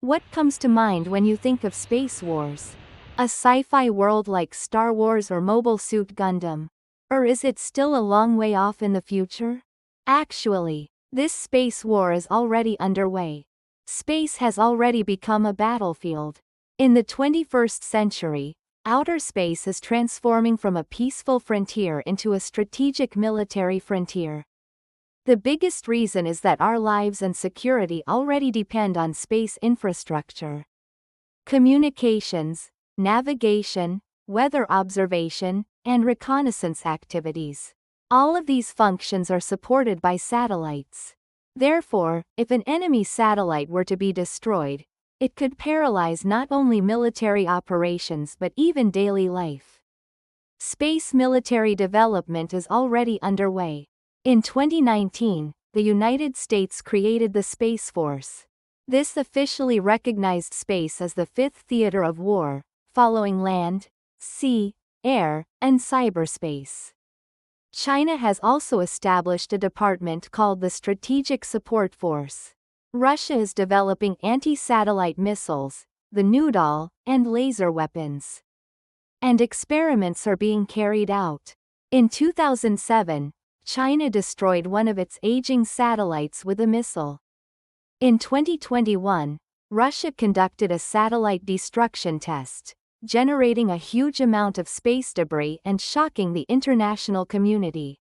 What comes to mind when you think of space wars? A sci-fi world like Star Wars or Mobile Suit Gundam? Or is it still a long way off in the future? Actually, this space war is already underway. Space has already become a battlefield. In the 21st century, outer space is transforming from a peaceful frontier into a strategic military frontier. The biggest reason is that our lives and security already depend on space infrastructure. Communications, navigation, weather observation, and reconnaissance activities. All of these functions are supported by satellites. Therefore, if an enemy satellite were to be destroyed, it could paralyze not only military operations but even daily life. Space military development is already underway. In 2019, the United States created the Space Force. This officially recognized space as the fifth theater of war, following land, sea, air, and cyberspace. China has also established a department called the Strategic Support Force. Russia is developing anti-satellite missiles, the Noodle, and laser weapons. And experiments are being carried out. In 2007, China destroyed one of its aging satellites with a missile. In 2021, Russia conducted a satellite destruction test, generating a huge amount of space debris and shocking the international community.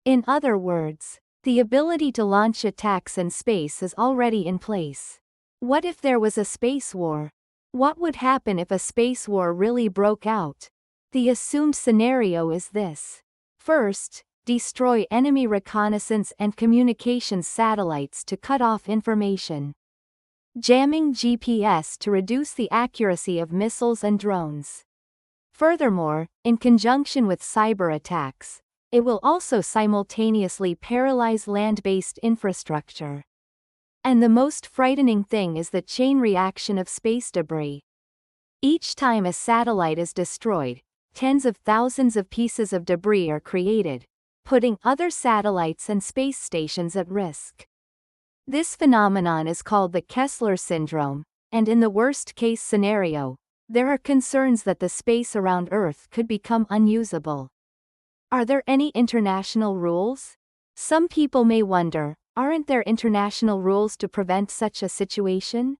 In other words, the ability to launch attacks in space is already in place. What if there was a space war? What would happen if a space war really broke out? The assumed scenario is this. First, destroy enemy reconnaissance and communications satellites to cut off information. Jamming GPS to reduce the accuracy of missiles and drones. Furthermore, in conjunction with cyber attacks, it will also simultaneously paralyze land-based infrastructure. And the most frightening thing is the chain reaction of space debris. Each time a satellite is destroyed, tens of thousands of pieces of debris are created, putting other satellites and space stations at risk. This phenomenon is called the Kessler syndrome, and in the worst-case scenario, there are concerns that the space around Earth could become unusable. Are there any international rules? Some people may wonder, aren't there international rules to prevent such a situation?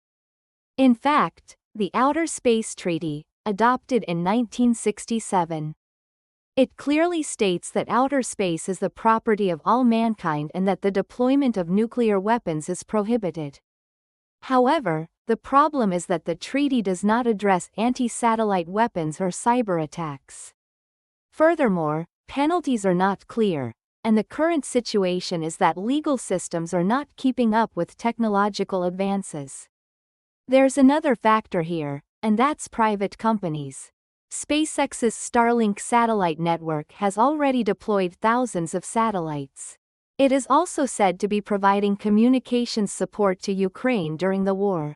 In fact, the Outer Space Treaty, adopted in 1967. It clearly states that outer space is the property of all mankind and that the deployment of nuclear weapons is prohibited. However, the problem is that the treaty does not address anti-satellite weapons or cyber attacks. Furthermore, penalties are not clear, and the current situation is that legal systems are not keeping up with technological advances. There's another factor here, and that's private companies. SpaceX's Starlink satellite network has already deployed thousands of satellites. It is also said to be providing communications support to Ukraine during the war.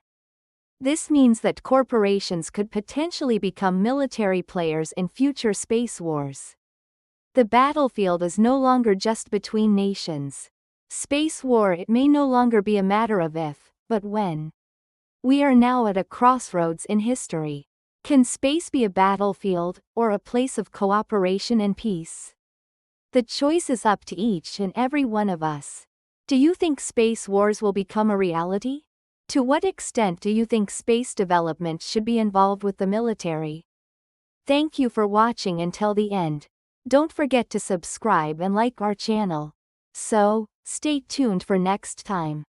This means that corporations could potentially become military players in future space wars. The battlefield is no longer just between nations. Space war, it may no longer be a matter of if, but when. We are now at a crossroads in history. Can space be a battlefield, or a place of cooperation and peace? The choice is up to each and every one of us. Do you think space wars will become a reality? To what extent do you think space development should be involved with the military? Thank you for watching until the end. Don't forget to subscribe and like our channel. So, stay tuned for next time.